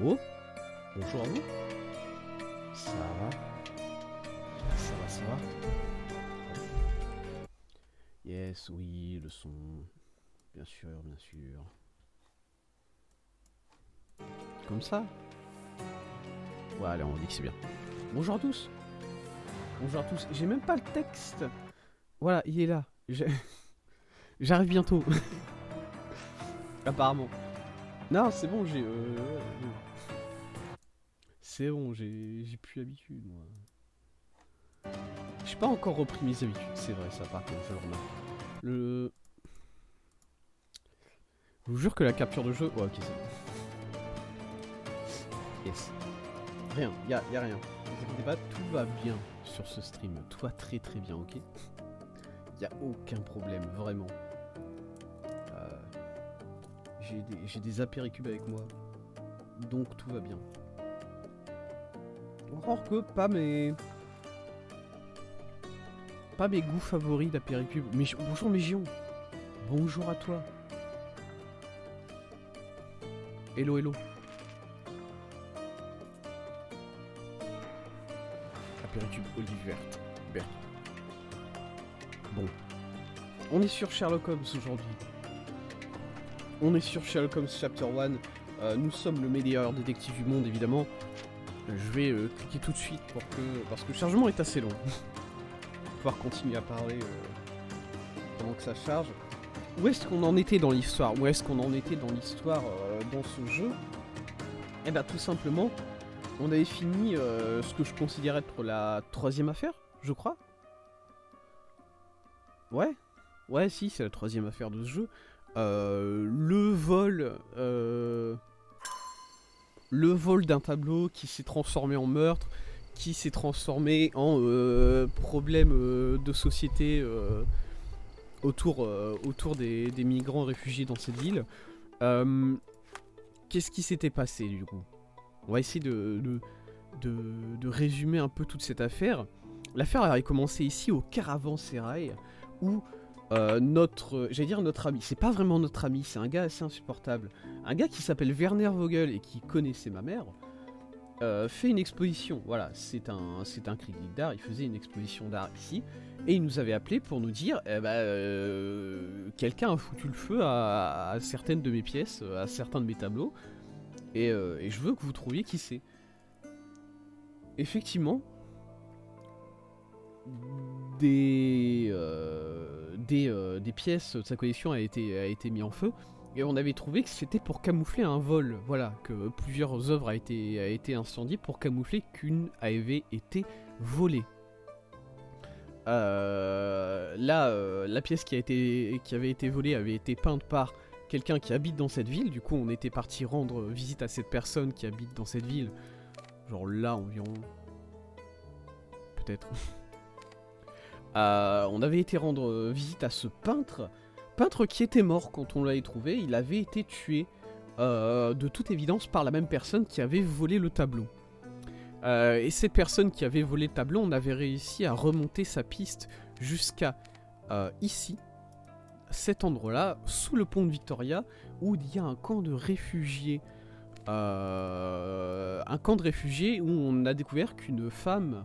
Oh, bonjour à vous. Ça va? Ça va? Yes, oui, le son. Bien sûr, bien sûr. Comme ça? Ouais, allez, on dit que c'est bien. Bonjour à tous. Bonjour à tous. J'ai même pas le texte. Voilà, il est là. J'arrive bientôt. Apparemment. Non, c'est bon, c'est bon, j'ai plus l'habitude, moi. J'ai pas encore repris mes habitudes, c'est vrai, ça, par contre, je le remarque. Le. Je vous jure que la capture de jeu. Ouais, ok, c'est bon. Yes. Rien, y a rien. Ne vous inquiétez pas, tout va bien sur ce stream. Tout va très très bien, ok? Y a aucun problème, vraiment. Euh, j'ai des apéricubes avec moi. Donc tout va bien. Encore que pas mes. Pas mes goûts favoris d'apéricubes. Mais bonjour Mégion. Bonjour à toi. Hello hello. Apéricube olive verte. Verte. Bon. On est sur Sherlock Holmes aujourd'hui. On est sur Sherlock Holmes Chapter 1. Nous sommes le meilleur détective du monde, évidemment. Je vais cliquer tout de suite parce que le chargement est assez long. Pouvoir continuer à parler pendant que ça charge. Où est-ce qu'on en était dans l'histoire dans ce jeu? Eh ben tout simplement, on avait fini ce que je considère être la troisième affaire, je crois. Ouais, si, c'est la troisième affaire de ce jeu. Le vol d'un tableau qui s'est transformé en meurtre, qui s'est transformé en problème de société autour des migrants réfugiés dans cette ville. Qu'est-ce qui s'était passé du coup? On va essayer de résumer un peu toute cette affaire. L'affaire avait commencé ici au Caravansérail où j'allais dire notre ami, c'est pas vraiment notre ami, c'est un gars assez insupportable. Un gars qui s'appelle Werner Vogel et qui connaissait ma mère, fait une exposition. Voilà, c'est un critique d'art, il faisait une exposition d'art ici, et il nous avait appelé pour nous dire quelqu'un a foutu le feu à certaines de mes pièces, à certains de mes tableaux, et je veux que vous trouviez qui c'est. Effectivement, des pièces de sa collection a été mis en feu, et on avait trouvé que c'était pour camoufler un vol. Voilà, que plusieurs œuvres a été incendiées pour camoufler qu'une avait été volée. La pièce qui avait été volée avait été peinte par quelqu'un qui habite dans cette ville. Du coup, on était parti rendre visite à cette personne qui habite dans cette ville. Genre là, environ. Peut-être. On avait été rendre visite à ce peintre qui était mort quand on l'avait trouvé. Il avait été tué de toute évidence par la même personne qui avait volé le tableau. Et cette personne qui avait volé le tableau, on avait réussi à remonter sa piste jusqu'à ici, cet endroit-là, sous le pont de Victoria, où il y a un camp de réfugiés. Où on a découvert qu'une femme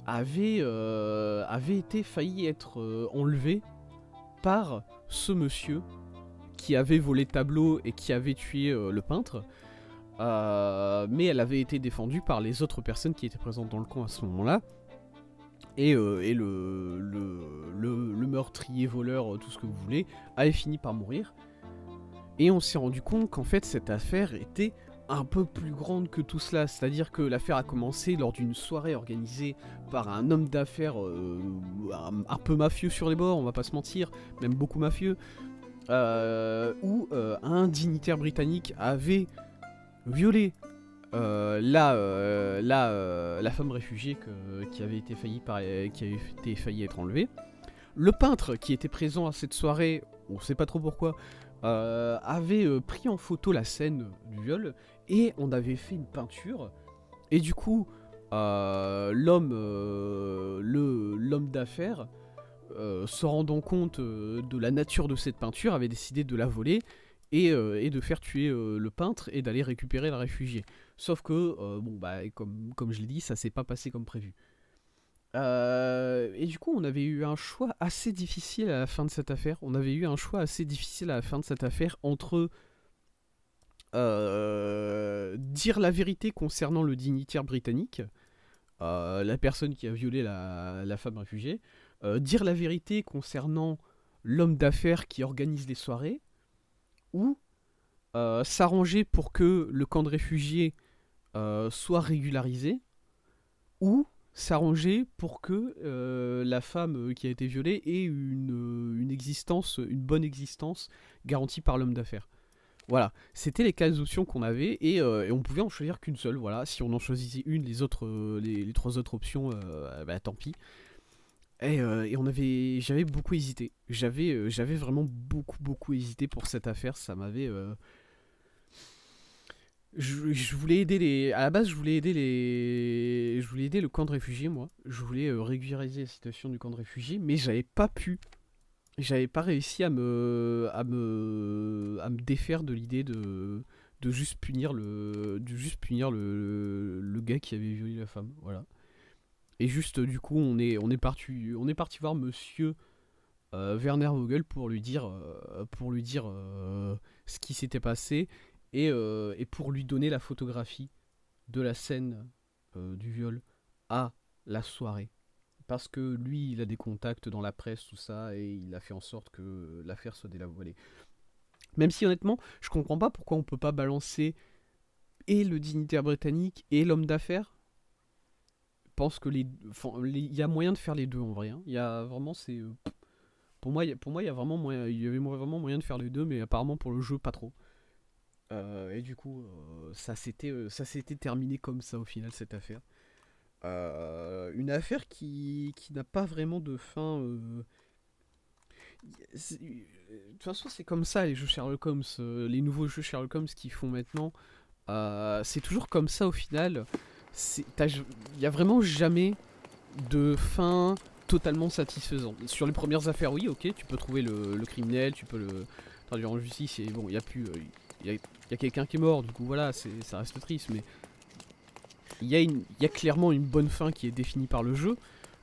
avait été failli être enlevée par ce monsieur qui avait volé le tableau et qui avait tué le peintre. Mais elle avait été défendue par les autres personnes qui étaient présentes dans le camp à ce moment-là. Et le meurtrier, voleur, tout ce que vous voulez, avait fini par mourir. Et on s'est rendu compte qu'en fait cette affaire était un peu plus grande que tout cela. C'est-à-dire que l'affaire a commencé lors d'une soirée organisée par un homme d'affaires un peu mafieux sur les bords, on va pas se mentir, même beaucoup mafieux, où un dignitaire britannique avait violé la femme réfugiée qui avait été failli être enlevée. Le peintre qui était présent à cette soirée, on sait pas trop pourquoi, avait pris en photo la scène du viol et on avait fait une peinture. Et du coup, l'homme d'affaires, se rendant compte de la nature de cette peinture, avait décidé de la voler et de faire tuer le peintre et d'aller récupérer la réfugiée. Sauf que, bon, bah, comme je l'ai dit, ça s'est pas passé comme prévu. Et du coup, on avait eu un choix assez difficile à la fin de cette affaire. On avait eu un choix assez difficile à la fin de cette affaire entre dire la vérité concernant le dignitaire britannique, la personne qui a violé la femme réfugiée, dire la vérité concernant l'homme d'affaires qui organise les soirées, ou s'arranger pour que le camp de réfugiés soit régularisé, ou s'arranger pour que la femme qui a été violée ait une existence, une bonne existence garantie par l'homme d'affaires. Voilà, c'était les 4 options qu'on avait et on pouvait en choisir qu'une seule. Voilà, si on en choisissait une, les autres, les 3 autres options, bah tant pis. Et j'avais beaucoup hésité. J'avais vraiment beaucoup hésité pour cette affaire. Ça m'avait. Je voulais aider les. À la base, je voulais aider les. Je voulais aider le camp de réfugiés, moi. Je voulais régulariser la situation du camp de réfugiés, mais j'avais pas pu. J'avais pas réussi à me défaire de l'idée de juste punir le gars qui avait violé la femme. Voilà. Et juste, du coup, on est parti voir monsieur Werner Vogel pour lui dire ce qui s'était passé et pour lui donner la photographie de la scène du viol à la soirée. Parce que lui, il a des contacts dans la presse, tout ça, et il a fait en sorte que l'affaire soit dévoilée. Même si honnêtement, je comprends pas pourquoi on peut pas balancer et le dignitaire britannique et l'homme d'affaires. Je pense que il y a moyen de faire les deux en vrai. Hein. Il y a vraiment pour moi, il y a vraiment moyen, il y avait vraiment moyen de faire les deux, mais apparemment pour le jeu pas trop. Et du coup, ça s'était terminé comme ça au final cette affaire. Une affaire qui n'a pas vraiment de fin. De toute façon, c'est comme ça les jeux Sherlock Holmes, les nouveaux jeux Sherlock Holmes qu'ils font maintenant. C'est toujours comme ça au final. Il y a vraiment jamais de fin totalement satisfaisante. Sur les premières affaires, oui, ok, tu peux trouver le criminel, tu peux le traduire en justice et bon, il y a plus, il y a quelqu'un qui est mort, du coup voilà, ça reste triste, mais il y a clairement une bonne fin qui est définie par le jeu,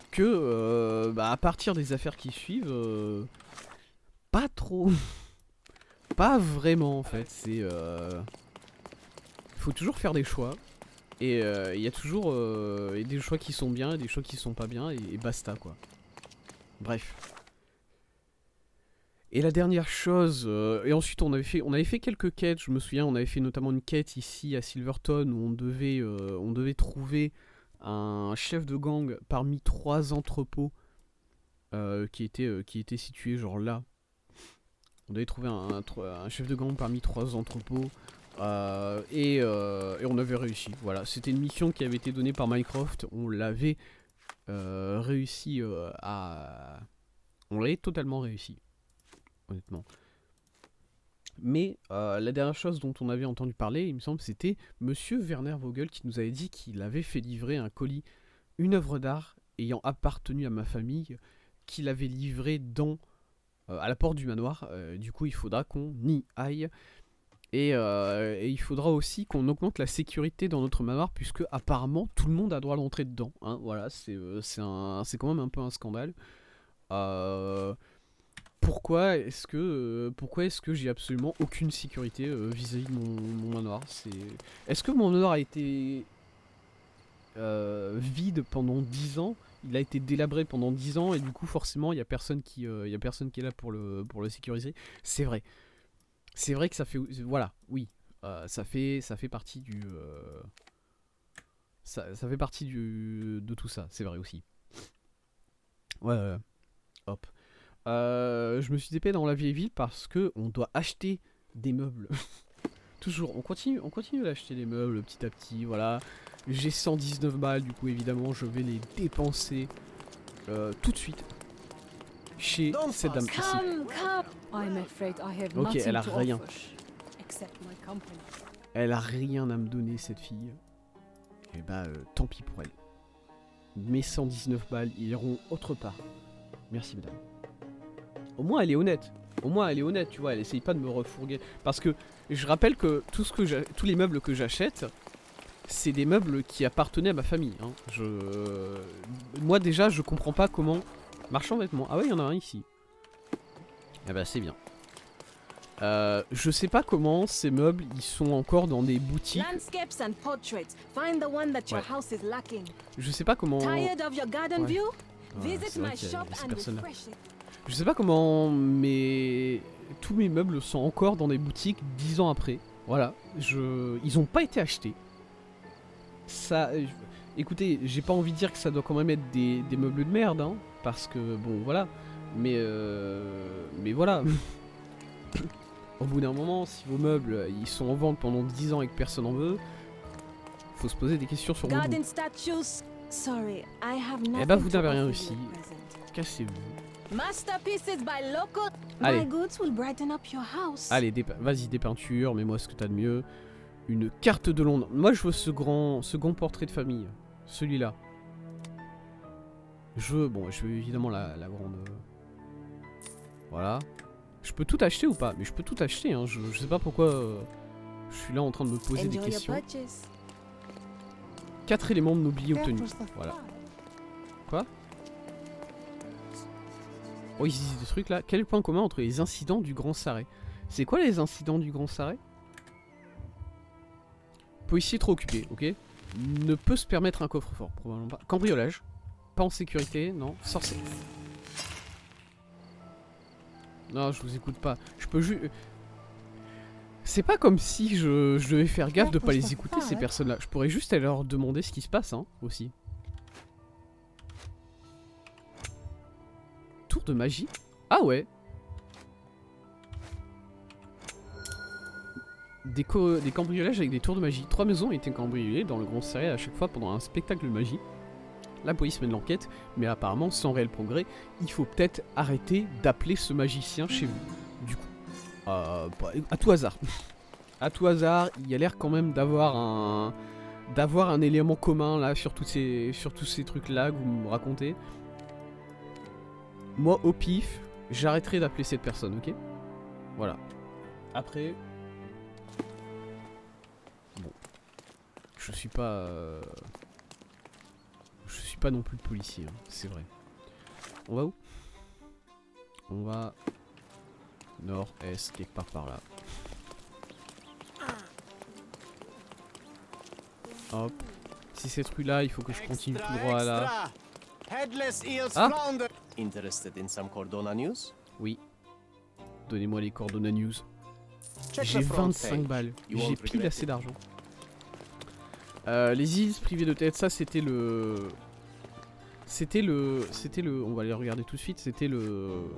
que bah, à partir des affaires qui suivent, pas trop, pas vraiment en fait. Faut toujours faire des choix et il y a toujours des choix qui sont bien et des choix qui sont pas bien et basta quoi. Bref. Et la dernière chose, et ensuite on avait fait quelques quêtes, je me souviens, on avait fait notamment une quête ici à Silverton où on devait trouver un chef de gang parmi 3 entrepôts qui étaient situés genre là. On devait trouver un chef de gang parmi 3 entrepôts et on avait réussi. Voilà, c'était une mission qui avait été donnée par Mycroft, on l'avait réussi on l'avait totalement réussi. Honnêtement. Mais la dernière chose dont on avait entendu parler, il me semble, c'était monsieur Werner Vogel qui nous avait dit qu'il avait fait livrer un colis, une œuvre d'art ayant appartenu à ma famille, qu'il avait livré à la porte du manoir. Du coup, il faudra qu'on y aille. Et il faudra aussi qu'on augmente la sécurité dans notre manoir, puisque apparemment tout le monde a droit d'entrer dedans. Hein. Voilà, c'est quand même un peu un scandale. Pourquoi est-ce que j'ai absolument aucune sécurité vis-à-vis de mon manoir. Est-ce que mon manoir a été vide pendant 10 ans? Il a été délabré pendant 10 ans et du coup forcément il y a personne qui est là pour le sécuriser. C'est vrai. C'est vrai que ça fait voilà, oui. Ça fait partie ça fait partie de tout ça, c'est vrai aussi. Ouais. Hop. Je me suis dépêché dans la vieille ville parce que on doit acheter des meubles. Toujours, on continue d'acheter des meubles petit à petit, voilà. J'ai 119 balles, du coup évidemment je vais les dépenser tout de suite chez cette dame ici. Ok, elle a rien. Elle a rien à me donner cette fille. Et bah tant pis pour elle. Mes 119 balles iront autre part. Merci madame. Au moins elle est honnête. Au moins elle est honnête, tu vois, elle essaye pas de me refourguer. Parce que je rappelle que tous les meubles que j'achète, c'est des meubles qui appartenaient à ma famille. Hein. Moi déjà, je comprends pas comment... Marchand vêtements. Ah ouais, il y en a un ici. Ah bah c'est bien. Je sais pas comment ces meubles, ils sont encore dans des boutiques. Ouais. Je sais pas comment... Ouais. Ah, c'est vrai qu'il y a ces personnes-là. Je sais pas comment tous mes meubles sont encore dans des boutiques 10 ans après. Voilà, ils ont pas été achetés. Ça... Écoutez, j'ai pas envie de dire que ça doit quand même être des meubles de merde, hein, parce que, bon, voilà. Mais voilà. Au bout d'un moment, si vos meubles, ils sont en vente pendant 10 ans et que personne en veut, faut se poser des questions sur vos goûts. Eh bah, vous n'avez rien réussi. Cassez-vous. Allez. Allez, vas-y, des peintures, mets-moi ce que t'as de mieux. Une carte de Londres. Moi, je veux ce grand portrait de famille. Celui-là. Je veux évidemment la grande... Voilà. Je peux tout acheter ou pas? Mais je peux tout acheter, hein. Je sais pas pourquoi je suis là en train de me poser des questions. 4 éléments de mobilier obtenus. Voilà. Quoi? Oh, ils disent des trucs là. Quel est le point commun entre les incidents du Grand Sarré? C'est quoi les incidents du Grand Sarré? Policier trop occupé, ok. Ne peut se permettre un coffre-fort, probablement pas. Cambriolage. Pas en sécurité, non. Sorcier. Non, je vous écoute pas. Je peux juste... C'est pas comme si je devais faire gaffe de pas les écouter, ces personnes-là. Je pourrais juste aller leur demander ce qui se passe, hein, aussi. Tour de magie? Ah ouais. Des cambriolages avec des tours de magie. 3 maisons ont été cambriolées dans le Grand Sarré à chaque fois pendant un spectacle de magie. La police mène l'enquête, mais apparemment sans réel progrès. Il faut peut-être arrêter d'appeler ce magicien chez vous. Du coup, à tout hasard. À tout hasard, il y a l'air quand même d'avoir un élément commun là sur tous ces trucs là que vous me racontez. Moi, au pif, j'arrêterai d'appeler cette personne, ok? Voilà. Après... Bon. Je suis pas non plus le policier, hein, c'est vrai. On va où? On va... nord-est, quelque part par là. Hop. Si cette rue là, il faut que je continue tout droit là. Ah! Oui. Donnez-moi les Cordona News. J'ai 25 balles. J'ai pile assez d'argent. Les îles privées de tête, ça c'était le... On va les regarder tout de suite. C'était le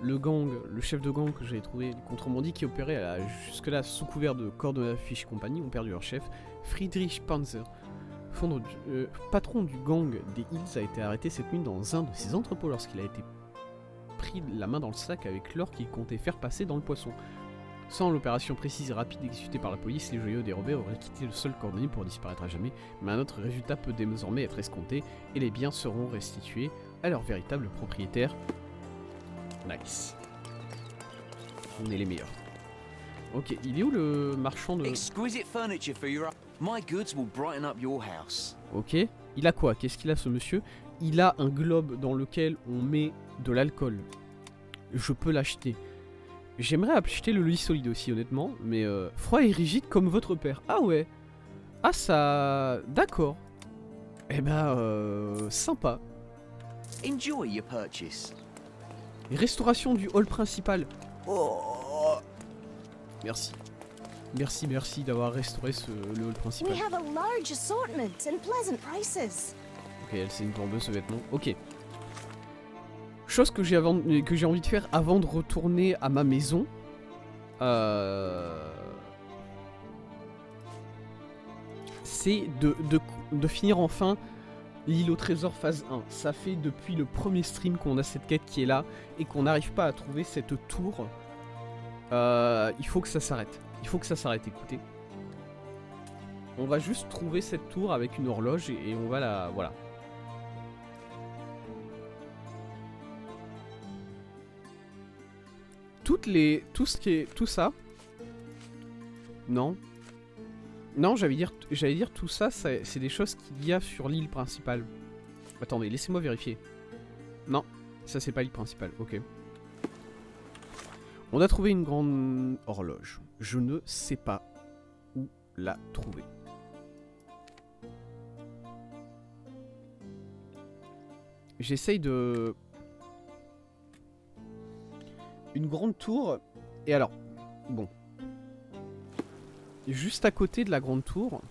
gang, le chef de gang que j'avais trouvé, les contrebandiers qui opéraient jusque-là sous couvert de Cordona Fish Company ont perdu leur chef, Friedrich Panzer. Patron du gang des Hills a été arrêté cette nuit dans un de ses entrepôts lorsqu'il a été pris la main dans le sac avec l'or qu'il comptait faire passer dans le poisson. Sans l'opération précise et rapide exécutée par la police, les joyaux dérobés auraient quitté le sol cordonnier pour disparaître à jamais, mais un autre résultat peut désormais être escompté et les biens seront restitués à leur véritable propriétaire. Nice. On est les meilleurs. Ok, il est où le marchand de... Ok, il a quoi? Qu'est-ce qu'il a ce monsieur? Il a un globe dans lequel on met de l'alcool. Je peux l'acheter. J'aimerais acheter le lit solide aussi honnêtement, mais froid et rigide comme votre père. Ah ouais. Ah ça... D'accord. Eh ben, sympa. Enjoy your purchase. Restauration du hall principal. Oh. Merci. Merci d'avoir restauré le hall principal. We have a large assortment and pleasant prices. Ok, elle c'est une vendeuse de vêtements. Ok. Chose que j'ai envie de faire avant de retourner à ma maison. C'est de finir enfin l'île au trésor phase 1. Ça fait depuis le premier stream qu'on a cette quête qui est là et qu'on n'arrive pas à trouver cette tour. Il faut que ça s'arrête. Il faut que ça s'arrête, écoutez. On va juste trouver cette tour avec une horloge et on va la... Voilà. Tout tout ce qui est... Tout ça... Non. Non, j'allais dire tout ça, c'est des choses qu'il y a sur l'île principale. Attendez, laissez-moi vérifier. Non, ça c'est pas l'île principale, ok. On a trouvé une grande horloge. Je ne sais pas où la trouver. J'essaye de... Une grande tour. Et alors, bon. Juste à côté de la grande tour.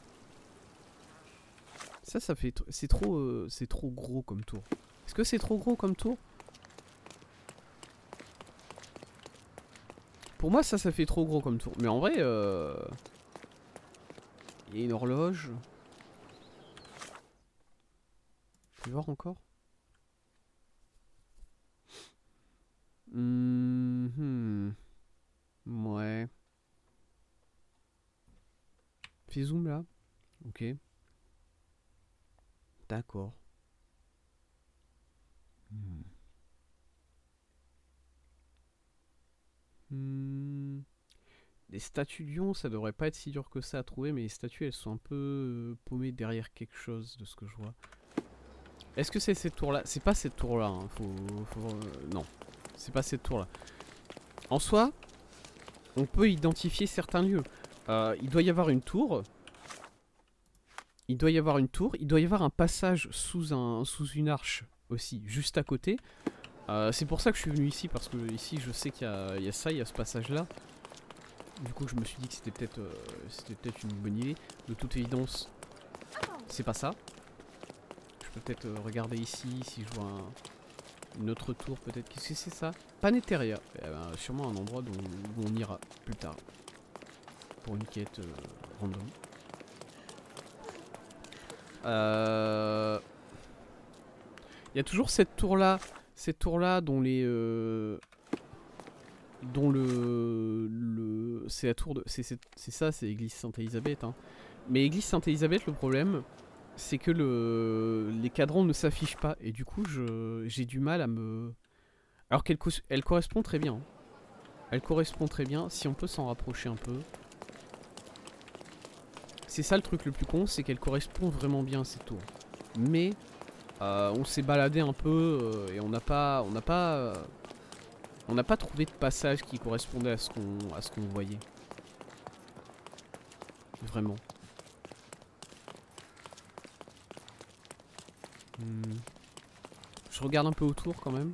Ça fait... c'est trop gros comme tour. Est-ce que c'est trop gros comme tour? Pour moi, ça fait trop gros comme tour. Mais en vrai, il y a une horloge. Je vais voir encore. Ouais. Fais zoom là. Ok. D'accord. Les statues de lion, ça devrait pas être si dur que ça à trouver, mais les statues elles sont un peu paumées derrière quelque chose de ce que je vois. Est-ce que c'est cette tour là? C'est pas cette tour là, hein. Non, c'est pas cette tour là. En soi, on peut identifier certains lieux. Il doit y avoir une tour. Il doit y avoir un passage sous une arche aussi, juste à côté. C'est pour ça que je suis venu ici, parce que ici je sais qu'il y a ça, il y a ce passage là. Du coup je me suis dit que c'était peut-être une bonne idée. De toute évidence, c'est pas ça. Je peux peut-être regarder ici si je vois une autre tour peut-être. Qu'est-ce que c'est ça? Paneteria. Sûrement un endroit où on ira plus tard. Pour une quête random. Il y a toujours cette tour là dont c'est la tour de... C'est ça, c'est l'église Sainte-Élisabeth, hein. Mais l'église Sainte-Élisabeth, le problème, c'est que les cadrans ne s'affichent pas. Et du coup, j'ai du mal à me... Alors qu'elle correspond très bien. Elle correspond très bien, si on peut s'en rapprocher un peu. C'est ça le truc le plus con, c'est qu'elle correspond vraiment bien à cette tour. Mais... on s'est baladé un peu et on n'a pas trouvé de passage qui correspondait à ce qu'on voyait. Vraiment. Je regarde un peu autour quand même.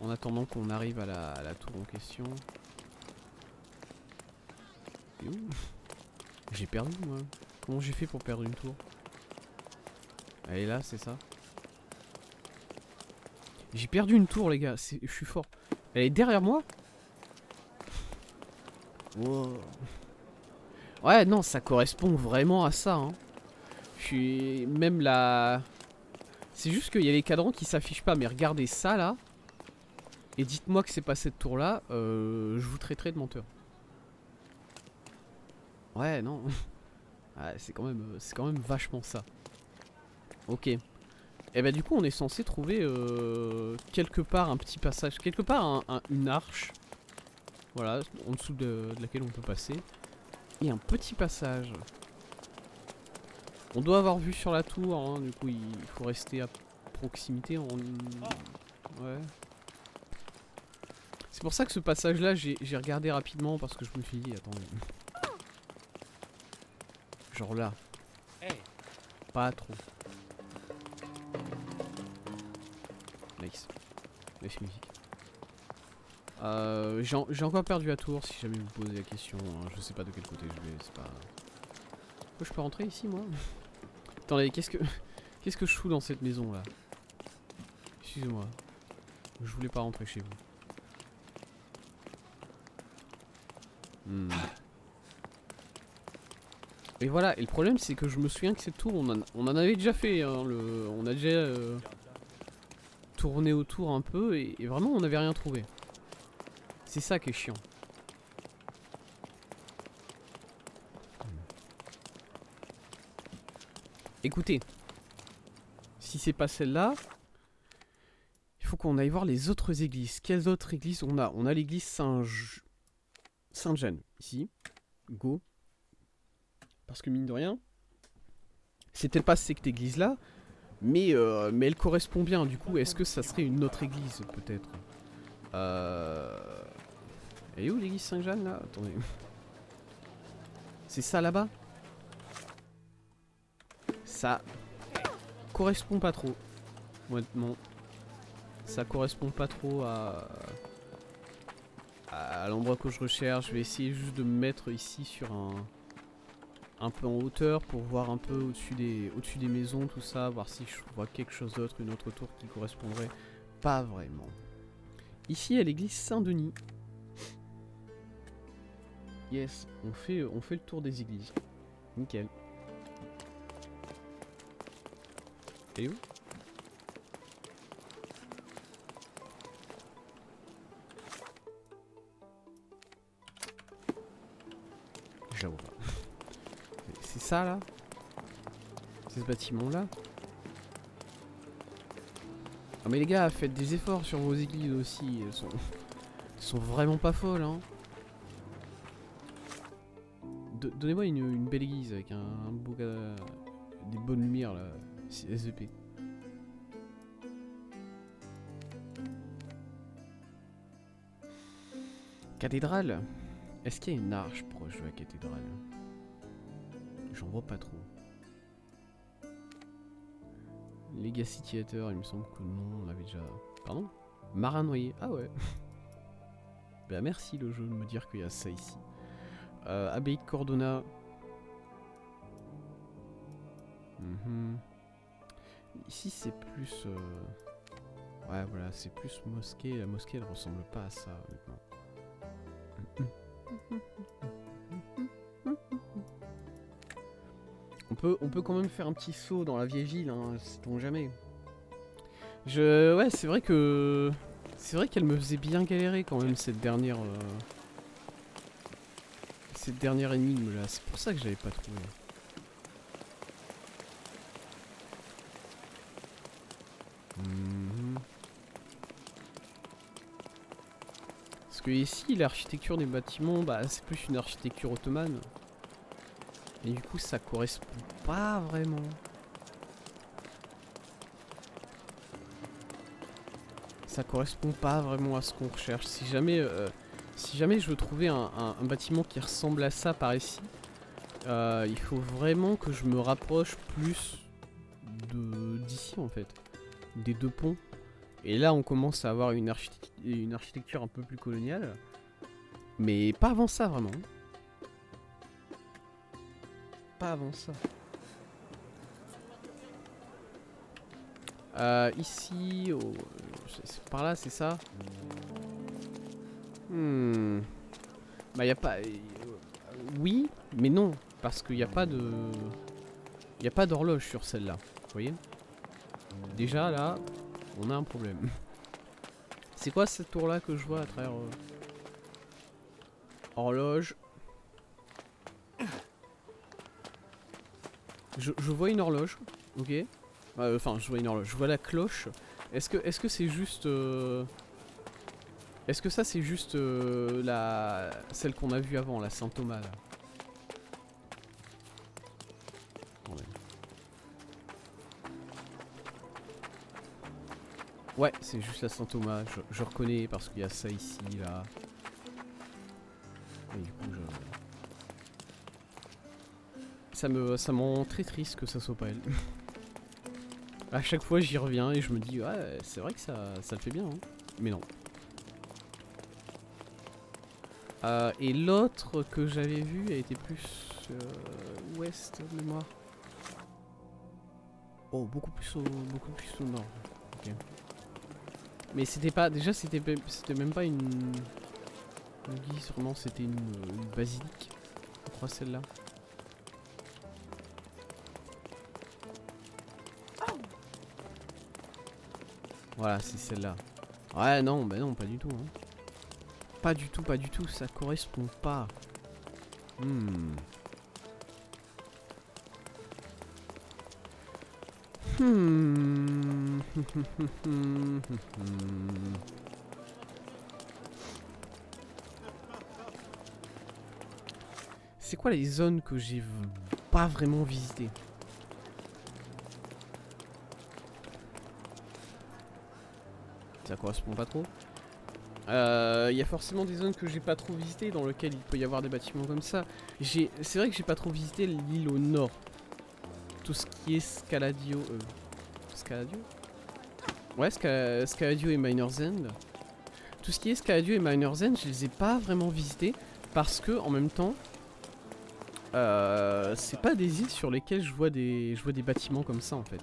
En attendant qu'on arrive à la tour en question. Et où? J'ai perdu moi. Comment j'ai fait pour perdre une tour? Elle est là, c'est ça? J'ai perdu une tour les gars, je suis fort. Elle est derrière moi? Wow. Ouais non, ça correspond vraiment à ça, hein. Je suis... Même la... C'est juste qu'il y a les cadrans qui s'affichent pas, mais regardez ça là. Et dites-moi que c'est pas cette tour là, je vous traiterai de menteur. Ouais non. Ouais, c'est quand même vachement ça. Ok. Et bah du coup on est censé trouver quelque part un petit passage, quelque part une arche. Voilà, en dessous de laquelle on peut passer. Et un petit passage. On doit avoir vu sur la tour, hein, du coup il faut rester à proximité. Ouais. C'est pour ça que ce passage là j'ai regardé rapidement parce que je me suis dit attends. Genre là. Pas trop. Nice. Nice musique. J'ai encore perdu la tour si jamais vous posez la question. Hein. Je sais pas de quel côté je vais, c'est pas... Je peux rentrer ici moi? Attendez, qu'est-ce que je fous dans cette maison là? Excusez-moi. Je voulais pas rentrer chez vous. Et voilà, et le problème c'est que je me souviens que cette tour, on en avait déjà fait, hein, on a déjà tourné autour un peu et vraiment on n'avait rien trouvé. C'est ça qui est chiant. Écoutez, si c'est pas celle-là, il faut qu'on aille voir les autres églises. Quelles autres églises on a? On a l'église Sainte-Jeanne, ici. Go. Parce que mine de rien, c'est peut-être pas cette église-là, mais elle correspond bien. Du coup, est-ce que ça serait une autre église, peut-être? Elle est où l'église Sainte-Jeanne, là? Attendez. C'est ça, là-bas? Ça correspond pas trop. Honnêtement. Ça correspond pas trop à l'endroit que je recherche. Je vais essayer juste de me mettre ici sur un peu en hauteur pour voir un peu au-dessus des maisons, tout ça, voir si je vois quelque chose d'autre, une autre tour qui correspondrait. Pas vraiment. Ici à l'église Saint-Denis. Yes, on fait le tour des églises. Nickel. Elle est où? J'avoue pas. C'est ça là? C'est ce bâtiment là? Ah mais les gars, faites des efforts sur vos églises aussi. Elles sont vraiment pas folles hein. Donnez-moi une belle église avec un beau des bonnes lumières là. SVP. Cathédrale. Est-ce qu'il y a une arche proche de la cathédrale? J'en vois pas trop. Legacy Theater, il me semble que non, on avait déjà... Pardon? Marin noyé. Ah ouais. Bah merci le jeu de me dire qu'il y a ça ici. Abbaye de Cordona. Ici c'est plus... Ouais voilà, c'est plus mosquée. La mosquée elle ressemble pas à ça honnêtement. On peut quand même faire un petit saut dans la vieille ville, hein, sait-on jamais. Ouais, c'est vrai que... C'est vrai qu'elle me faisait bien galérer quand même cette dernière énigme là. C'est pour ça que j'avais pas trouvé. Parce que ici, l'architecture des bâtiments, bah c'est plus une architecture ottomane. Et du coup, ça correspond pas vraiment. Ça correspond pas vraiment à ce qu'on recherche. Si jamais je veux trouver un bâtiment qui ressemble à ça par ici, il faut vraiment que je me rapproche plus d'ici en fait. Des deux ponts. Et là, on commence à avoir une architecture un peu plus coloniale. Mais pas avant ça, vraiment. Pas avant ça. Ici, par là, c'est ça. Bah, y a pas... oui, mais non. Parce qu'il n'y a pas de... Il n'y a pas d'horloge sur celle-là. Vous voyez? Déjà, là, on a un problème. C'est quoi cette tour-là que je vois à travers... Horloge. Je vois une horloge, ok. Enfin, je vois une horloge. Je vois la cloche. Est-ce que c'est juste... Est-ce que ça c'est juste celle qu'on a vue avant, la Saint-Thomas là? Ouais, c'est juste la Saint-Thomas. Je reconnais parce qu'il y a ça ici, là. Et du coup, ça me rend très triste que ça soit pas elle. À chaque fois j'y reviens et je me dis ouais c'est vrai que ça le fait bien hein. Mais non. Et l'autre que j'avais vu elle était plus ouest de mémoire. Oh beaucoup plus au nord. Ok. Mais c'était pas déjà c'était même pas une église vraiment, c'était une basilique. Je crois celle-là. Voilà, c'est celle-là. Ouais, non, bah non, pas du tout. Hein. Pas du tout, ça correspond pas. C'est quoi les zones que j'ai pas vraiment visitées? Ça correspond pas trop. Il y a forcément des zones que j'ai pas trop visitées dans lesquelles il peut y avoir des bâtiments comme ça. C'est vrai que j'ai pas trop visité l'île au nord. Tout ce qui est Scaladio. Scaladio? Ouais, Scaladio et Miner's End. Tout ce qui est Scaladio et Miner's End, je les ai pas vraiment visités parce que en même temps, c'est pas des îles sur lesquelles je vois des bâtiments comme ça en fait.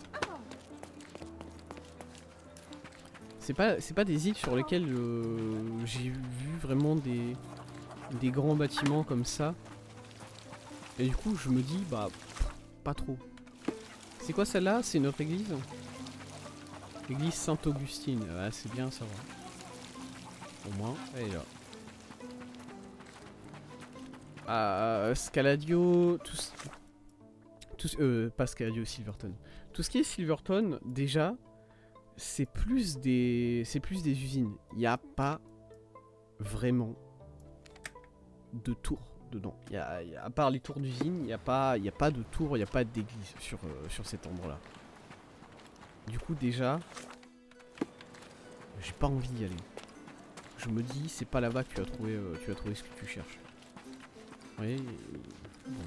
C'est pas des îles sur lesquelles j'ai vu vraiment des grands bâtiments comme ça. Et du coup, je me dis, bah, pas trop. C'est quoi celle-là? C'est notre église? L'église Sainte-Augustine. Ah, c'est bien ça va. Au moins, elle est là. Scaladio, pas Scaladio, Silverton. Tout ce qui est Silverton, déjà, c'est plus des usines. Il n'y a pas vraiment de tours dedans. À part les tours d'usine, il n'y a pas de tours, il n'y a pas d'église sur cet endroit-là. Du coup, déjà, j'ai pas envie d'y aller. Je me dis, c'est pas là-bas que tu vas trouver ce que tu cherches. Oui. Bon.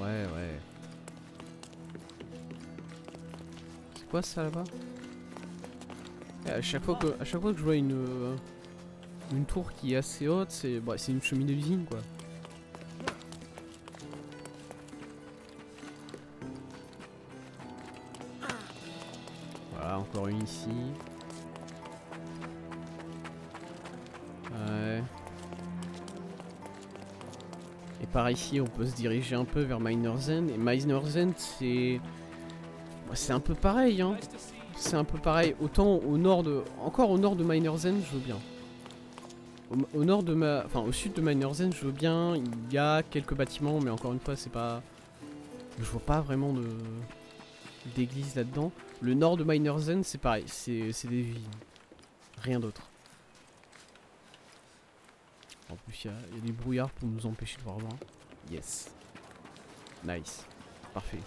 Ouais. C'est quoi ça là-bas? À chaque fois que je vois une tour qui est assez haute, c'est une cheminée d'usine quoi. Voilà, encore une ici. Ouais. Et par ici, on peut se diriger un peu vers Miner's End. Et Miner's End, c'est un peu pareil, hein. C'est un peu pareil. Autant encore au nord de Miner's End, je veux bien. Au nord de au sud de Miner's End, je veux bien. Il y a quelques bâtiments, mais encore une fois, c'est pas. Je vois pas vraiment d'église là-dedans. Le nord de Miner's End, c'est pareil. C'est des villes. Rien d'autre. En plus, il y a des brouillards pour nous empêcher de voir loin. Yes. Nice. Parfait.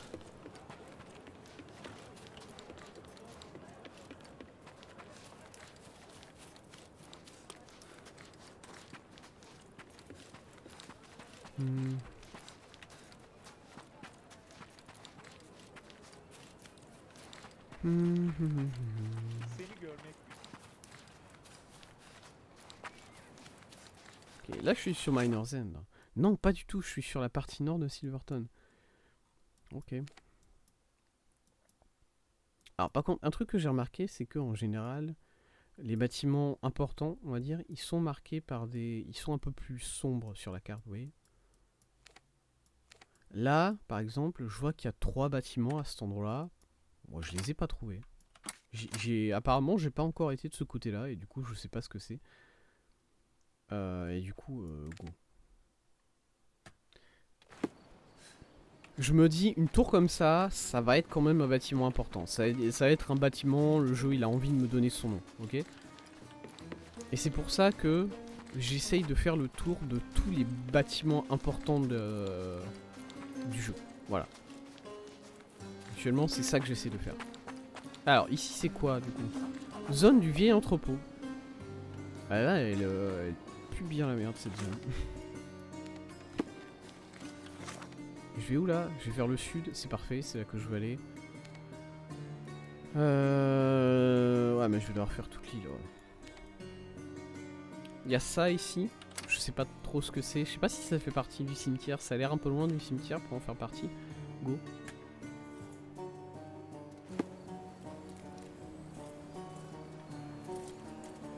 Ok, là je suis sur Miner's End. Non, pas du tout, je suis sur la partie nord de Silverton. Ok. Alors par contre, un truc que j'ai remarqué, c'est que en général, les bâtiments importants, on va dire, ils sont marqués par ils sont un peu plus sombres sur la carte, vous voyez. Là, par exemple, je vois qu'il y a 3 bâtiments à cet endroit-là. Moi, je les ai pas trouvés. Apparemment, j'ai pas encore été de ce côté-là, et du coup, je sais pas ce que c'est. Et du coup, go. Je me dis, une tour comme ça va être quand même un bâtiment important. Ça va être un bâtiment, le jeu, il a envie de me donner son nom, ok? Et c'est pour ça que j'essaye de faire le tour de tous les bâtiments importants du jeu. Voilà. Actuellement, c'est ça que j'essaie de faire. Alors, ici, c'est quoi, du coup? Zone du vieil entrepôt. Ah là, elle pue bien la merde, cette zone. Je vais où là? Je vais vers le sud, c'est parfait, c'est là que je veux aller. Ouais, mais je vais devoir faire toute l'île. Ouais. Il y a ça ici, je sais pas trop ce que c'est. Je sais pas si ça fait partie du cimetière, ça a l'air un peu loin du cimetière pour en faire partie. Go.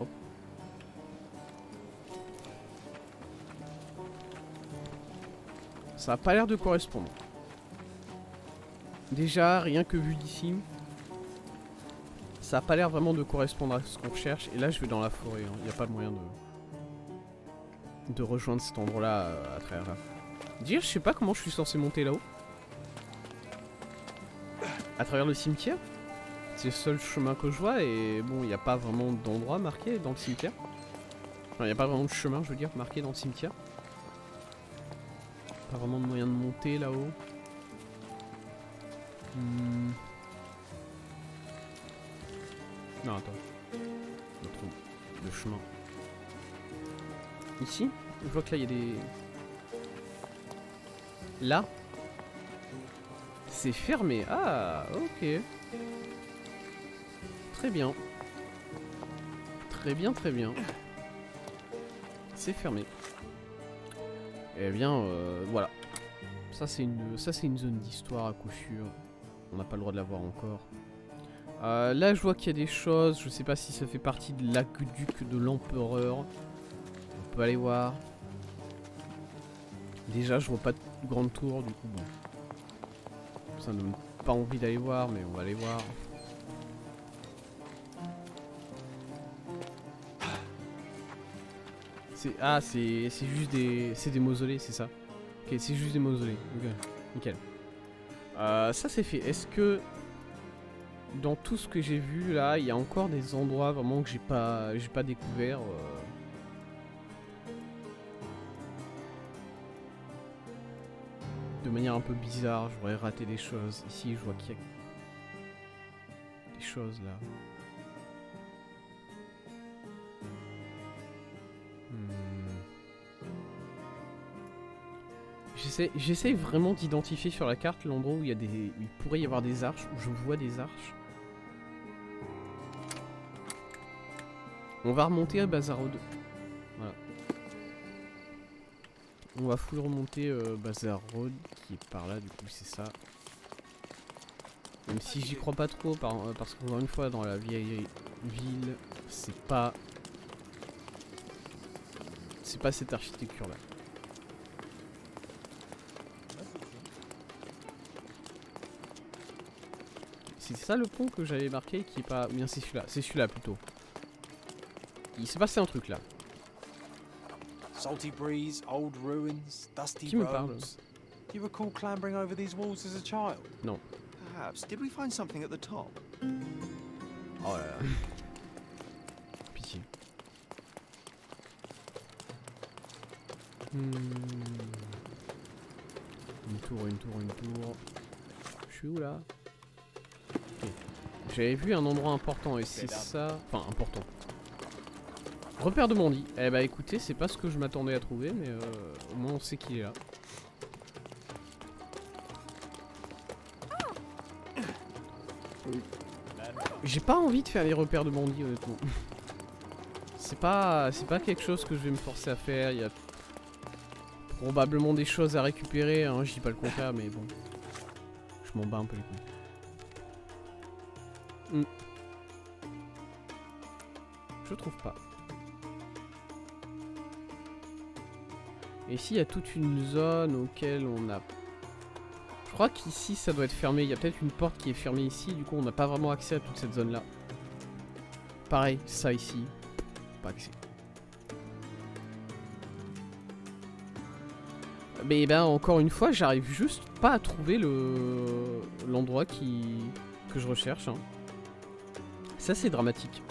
Hop. Ça a pas l'air de correspondre. Déjà, rien que vu d'ici, ça a pas l'air vraiment de correspondre à ce qu'on recherche. Et là, je vais dans la forêt. Il n'y a pas de moyen de rejoindre cet endroit-là à travers là. Dire, je sais pas comment je suis censé monter là-haut. à travers le cimetière. C'est le seul chemin que je vois et bon, il n'y a pas vraiment d'endroit marqué dans le cimetière. Enfin, il n'y a pas vraiment de chemin, je veux dire, marqué dans le cimetière. Pas vraiment de moyen de monter là-haut. Non, attends. Je trouve le chemin. Ici, je vois que là, il y a des... Là, c'est fermé. Ah, ok. Très bien. Très bien, très bien. C'est fermé. Eh bien, voilà. Ça c'est une zone d'histoire à coup sûr. On n'a pas le droit de la voir encore. Là, je vois qu'il y a des choses. Je sais pas si ça fait partie de l'aqueduc de l'empereur. On peut aller voir. Déjà, je vois pas de grande tour, du coup, bon. Ça ne me donne pas envie d'aller voir, mais on va aller voir. C'est juste des... C'est des mausolées, c'est ça? Ok, c'est juste des mausolées. Ok, nickel. Ça c'est fait. Est-ce que... Dans tout ce que j'ai vu là, il y a encore des endroits vraiment que j'ai pas découvert de manière un peu bizarre, j'aurais raté des choses. Ici, je vois qu'il y a des choses là. J'essaie vraiment d'identifier sur la carte l'endroit où il y a des, où il pourrait y avoir des arches, où je vois des arches. On va remonter à Bazaar Road. Voilà. On va full remonter Bazaar Road qui est par là, du coup c'est ça. Même si j'y crois pas trop, parce qu'encore une fois dans la vieille ville, c'est pas cette architecture là. C'est ça le pont que j'avais marqué qui est pas... Bien c'est celui-là plutôt. Il s'est passé un truc là. Salty breeze, old ruins, dusty Qui me parle? roads. Do you recall clambering over these walls as a child? Non. Perhaps. Did we find something at the top? Oh là là. Pitié. Une tour. Je suis où là? Okay. J'avais vu un endroit important et c'est ça... Enfin, important. Repère de Mandy. Eh bah écoutez, c'est pas ce que je m'attendais à trouver, mais au moins on sait qu'il est là. J'ai pas envie de faire les repères de Mandy, honnêtement. C'est pas quelque chose que je vais me forcer à faire. Il y a probablement des choses à récupérer, hein, je dis pas le contraire, mais bon. Je m'en bats un peu les couilles. Je trouve pas. Et ici, il y a toute une zone auquel on a... Je crois qu'ici, ça doit être fermé. Il y a peut-être une porte qui est fermée ici. Du coup, on n'a pas vraiment accès à toute cette zone-là. Pareil, ça ici. Pas accès. Mais ben, encore une fois, j'arrive juste pas à trouver l'endroit que je recherche. Hein. Ça, c'est dramatique.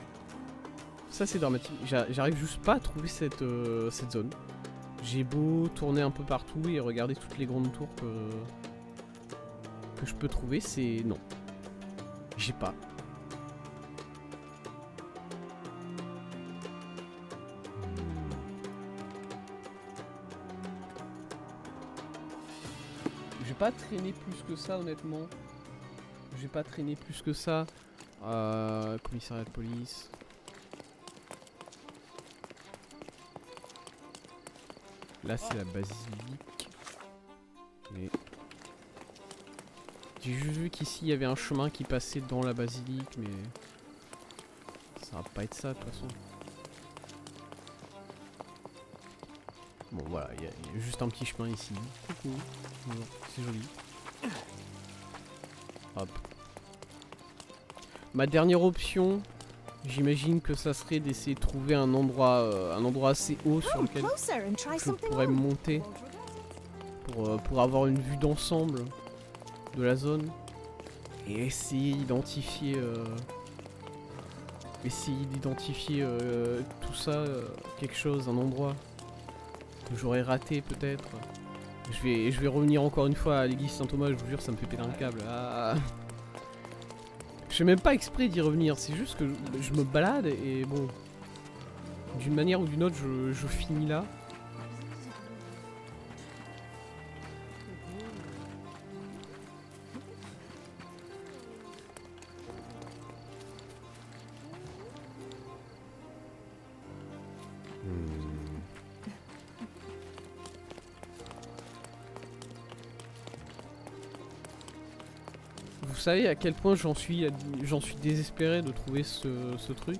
J'arrive juste pas à trouver cette zone. J'ai beau tourner un peu partout et regarder toutes les grandes tours que je peux trouver, c'est... Non. J'ai pas. J'ai pas traîné plus que ça, honnêtement. J'ai pas traîné plus que ça. Commissariat de police. Là, c'est la basilique. Mais... J'ai juste vu qu'ici, il y avait un chemin qui passait dans la basilique, mais... Ça va pas être ça, de toute façon. Bon, voilà, il y a juste un petit chemin ici. Coucou. C'est joli. Hop. Ma dernière option, j'imagine que ça serait d'essayer de trouver un endroit assez haut sur lequel je pourrais monter pour avoir une vue d'ensemble de la zone. et essayer d'identifier tout ça, quelque chose, un endroit que j'aurais raté peut-être. Je vais revenir encore une fois à l'église Saint-Thomas, je vous jure, ça me fait péter un câble. Ah. Je fais même pas exprès d'y revenir, c'est juste que je me balade et bon, d'une manière ou d'une autre, je finis là. Vous savez à quel point j'en suis désespéré de trouver ce truc.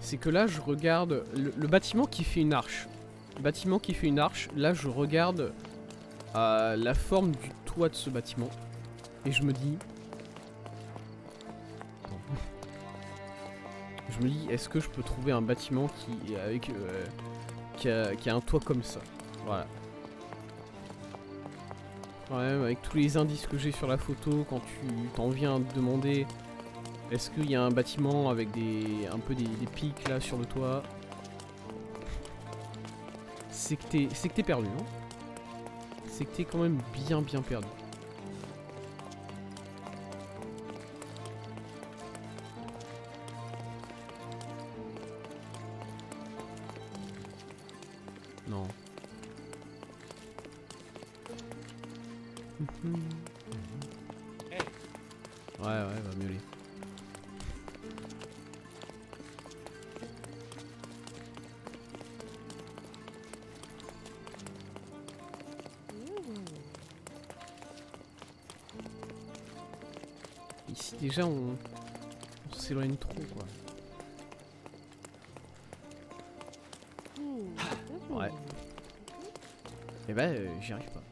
C'est que là je regarde le bâtiment qui fait une arche. Le bâtiment qui fait une arche, là je regarde la forme du toit de ce bâtiment. Et je me dis... Je me dis, est-ce que je peux trouver un bâtiment qui a un toit comme ça? Voilà. Ouais, avec tous les indices que j'ai sur la photo, quand tu t'en viens à te demander est-ce qu'il y a un bâtiment avec un peu des pics là sur le toit, c'est que t'es perdu, hein. C'est que t'es quand même bien perdu. Non. Ouais, va miauler. Ici déjà on s'éloigne trop quoi. Ouais. Et bah j'y arrive pas.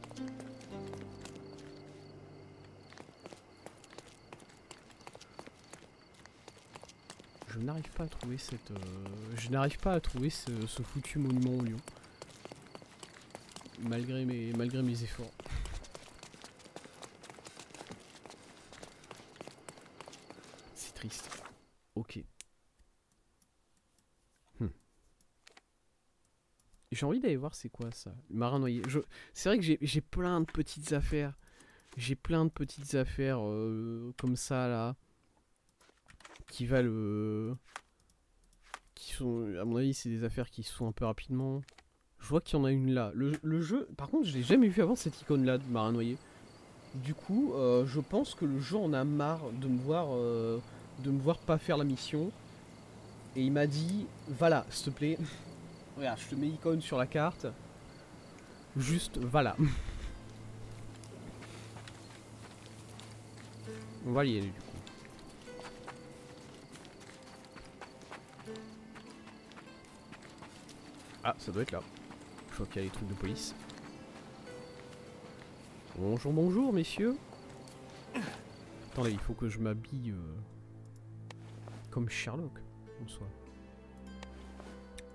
Je n'arrive pas à trouver cette... je n'arrive pas à trouver ce foutu monument au lion. Malgré mes efforts. C'est triste. Ok. J'ai envie d'aller voir c'est quoi ça. Le marin noyé. C'est vrai que j'ai plein de petites affaires. J'ai plein de petites affaires comme ça là. Qui valent... qui sont... À mon avis c'est des affaires qui se font un peu rapidement. Je vois qu'il y en a une là. Le jeu... Par contre je l'ai jamais vu avant cette icône là de marin noyé. Du coup je pense que le jeu en a marre de me voir pas faire la mission. Et il m'a dit voilà s'il te plaît. Regarde je te mets l'icône sur la carte. Juste voilà. On va y aller du coup. Ah, ça doit être là. Je vois qu'il y a les trucs de police. Bonjour, messieurs. Attendez, il faut que je m'habille comme Sherlock, en soi.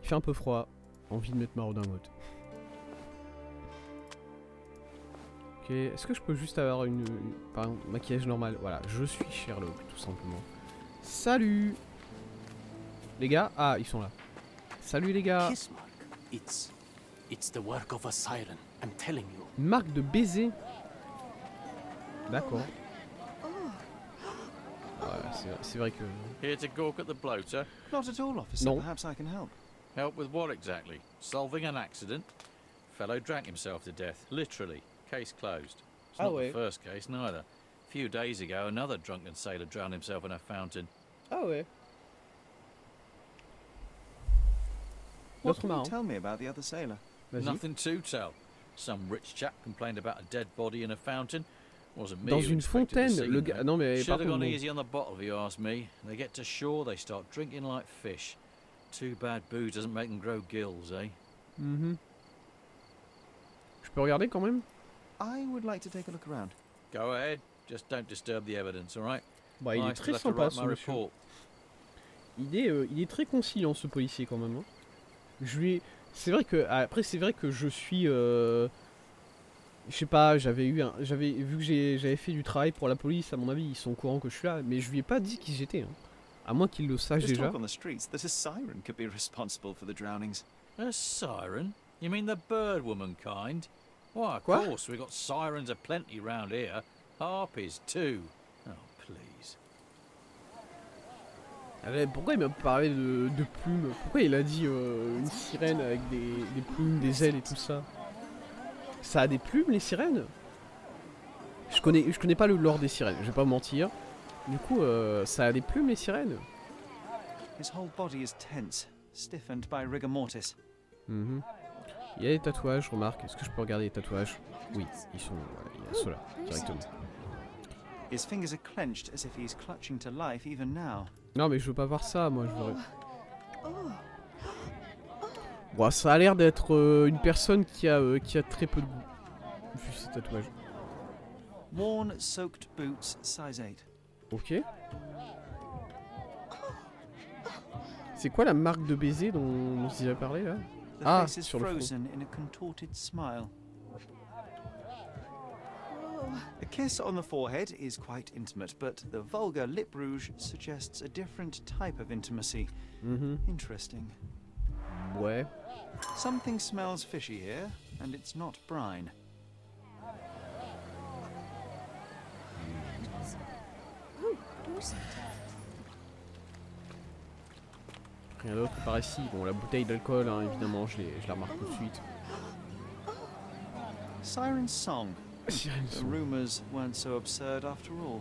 Il fait un peu froid. Envie de mettre ma redingote. Ok, est-ce que je peux juste avoir par exemple, maquillage normal? Voilà, je suis Sherlock, tout simplement. Salut les gars. Ah, ils sont là. Salut les gars. Kiss mark. It's the work of a siren, I'm telling you. Une marque de baiser. D'accord. Ouais, c'est vrai que... Here to gawk at the bloater? Not at all, officer. No. Perhaps I can help. Help with what exactly? Solving an accident? Fellow drank himself to death, literally. Case closed. It's not the first case, neither. A few days ago, another drunken sailor drowned himself in a fountain. Ah ouais. What L'autre can you marrant. tell me about the other sailor? Vas-y. Nothing to tell. Some rich chap complained about a dead body in a fountain. Wasn't me Dans who une inspected the fontaine, scene, le gars... though. Non mais par Should have contre... gone bon. easy on the bottle, if you ask me. They get to shore, they start drinking like fish. Too bad booze doesn't make them grow gills, eh? Mhm. Je peux regarder quand même? I would like to take a look around. Go ahead. Just don't disturb the evidence, all right? Bah il est I très still have to sympa write ce my monsieur. report. Il est très conciliant ce policier quand même. Hein. C'est vrai que après c'est vrai que je suis Je sais pas, j'avais vu que j'avais fait du travail pour la police, à mon avis, ils sont au courant que je suis là, mais je lui ai pas dit qui j'étais. Hein. À moins qu'ils le sachent There's déjà. talk on the streets that a siren could be responsible for the drownings. A siren? You mean the bird woman kind? Why, of Quoi? course, we got sirens aplenty round here. Harpies too. Oh, please. Pourquoi il m'a parlé de plumes? Pourquoi il a dit une sirène avec des plumes, des ailes et tout ça? Ça a des plumes les sirènes? Je connais pas le lore des sirènes, je vais pas mentir. Du coup, ça a des plumes les sirènes? His whole body is tense, stiffened by rigor mortis. Mhm. Il y a des tatouages, remarque. Est-ce que je peux regarder les tatouages? Oui, ils sont... Voilà, il y a ceux-là, directement. His fingers are clenched as if he's clutching to life even now. Non mais je veux pas voir ça, moi je veux... Bon, ça a l'air d'être une personne qui a très peu de goût. Vu ses tatouages. Worn, soaked boots, size 8. Ok. C'est quoi la marque de baiser dont je déjà parlé là? The Ah, face is sur le front. frozen in a contorted smile. A kiss on the forehead is quite intimate, but the vulgar lip rouge suggests a different type of intimacy. Mhm. Interesting. Ouais. Something smells fishy here, and it's not brine. Rien d'autre par ici. Bon, la bouteille d'alcool, hein, évidemment, je la remarque tout de suite. Siren's song. Sirène The son. rumors weren't so absurd after all.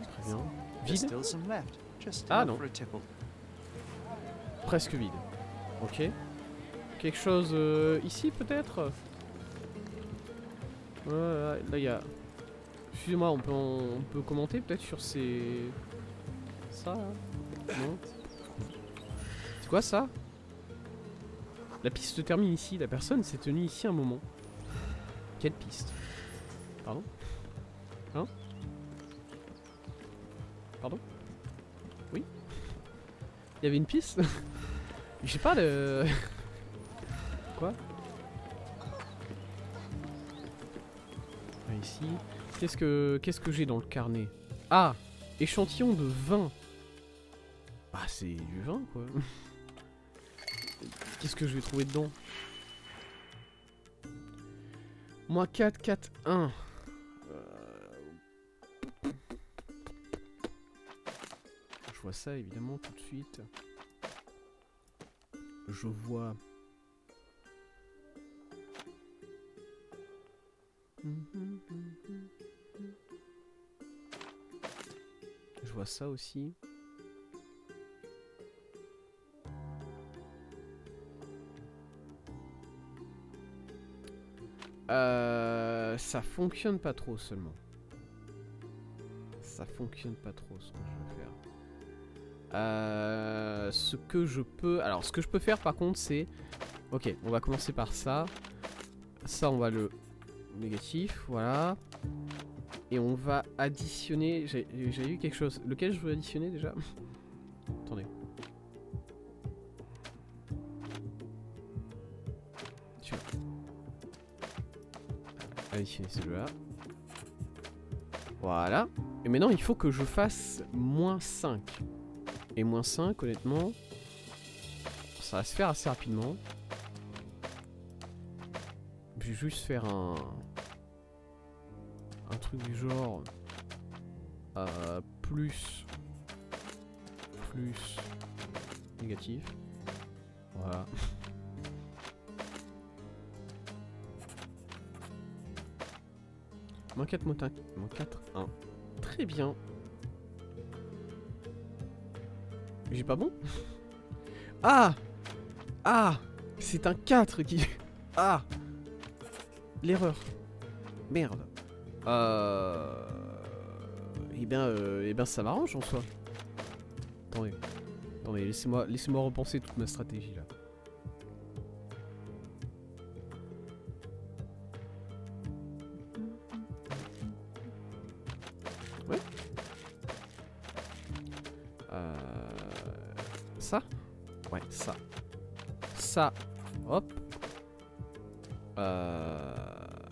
Très bien. There's Vide? still some left, just Ah, enough non. for a tipple. Presque vide. Ok. Quelque chose ici peut-être? Voilà, là il y a... Excusez-moi, on peut commenter peut-être sur ces... Ça là? Non? C'est quoi ça? La piste se termine ici, la personne s'est tenue ici un moment. Quelle piste? Pardon? Hein? Pardon? Oui? Il y avait une piste? Je sais pas le... Quoi? Ah, ici. Qu'est-ce que j'ai dans le carnet? Ah! Échantillon de vin. Ah, c'est du vin, quoi. Qu'est-ce que je vais trouver dedans? Moins 4, 4, 1. Je vois ça, évidemment, tout de suite. Je vois... Je vois ça aussi. Ça fonctionne pas trop seulement. Ça fonctionne pas trop ce que je veux faire. Ce que je peux... Alors ce que je peux faire par contre c'est... Ok, on va commencer par ça. Ça on va le... Négatif, voilà. Et on va additionner... J'ai eu quelque chose. Lequel je veux additionner déjà? Attendez. Additionner celui-là. Voilà. Et maintenant il faut que je fasse moins 5. Et moins 5 honnêtement... Ça va se faire assez rapidement. Je vais juste faire un truc du genre plus négatif. Voilà. Moins 4, moins 4, 1. Très bien. J'ai pas bon? Ah! Ah! C'est un 4 qui... Ah! L'erreur. Merde. Eh bien ça m'arrange en soi. Attendez. Attendez, laissez-moi repenser toute ma stratégie là. Ouais. Ça? Ouais, ça. Ça. Hop.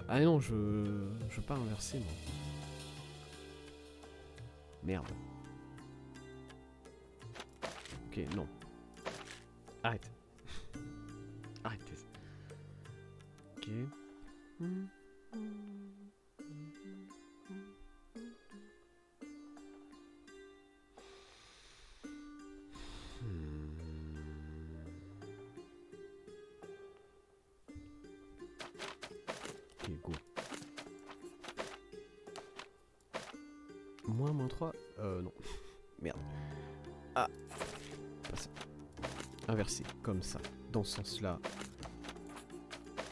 Ah non, je veux pas inverser, moi. Merde. Ok, non. Arrête. Arrête. Ok. Ok, go. Moins 3. Non. Merde. Ah. Pas ça. Inversé, comme ça. Dans ce sens-là.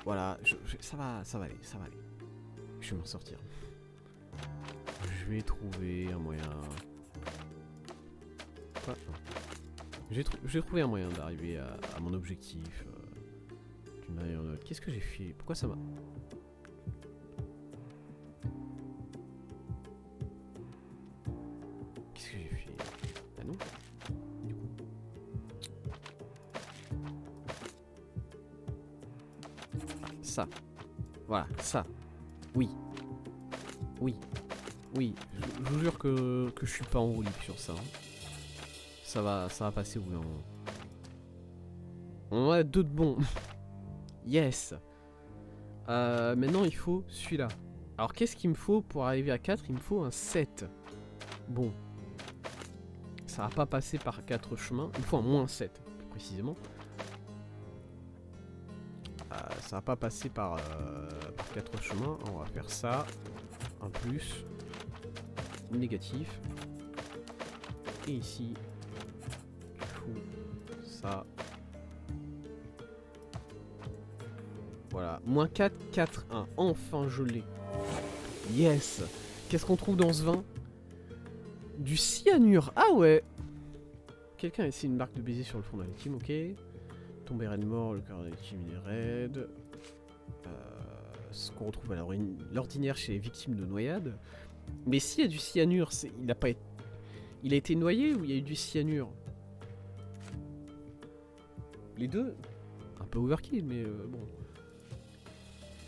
Voilà, ça va aller, ça va aller. Je vais m'en sortir. Je vais trouver un moyen... Quoi? Je vais trouver un moyen d'arriver à mon objectif. D'une manière ou d'une autre. Qu'est-ce que j'ai fait? Pourquoi ça m'a... Qu'est-ce que j'ai fait? Ah non? Du coup... Ça. Voilà, ça. Oui. Oui. Oui. Je vous jure que je suis pas en roue libre sur ça. Hein. Ça va passer au bout d'un moment. On en a deux de bons. Yes. Maintenant, il faut celui-là. Alors, qu'est-ce qu'il me faut pour arriver à 4? Il me faut un 7. Bon. Ça va pas passer par 4 chemins. Il me faut un moins 7, plus précisément. Ça va pas passer par 4 chemins. On va faire ça. Un plus. Négatif. Et ici, il faut ça. Voilà. Moins 4, 4, 1. Enfin, je l'ai. Yes. Qu'est-ce qu'on trouve dans ce vin? Du cyanure. Ah ouais. Quelqu'un a essayé une marque de baiser sur le fond d'un victime, ok. Tombé raide mort, le cœur d'un victime il est raide. Ce qu'on retrouve à l'ordinaire chez les victimes de noyade. Mais s'il y a du cyanure, il a été noyé ou il y a eu du cyanure? Les deux? Un peu overkill, mais bon.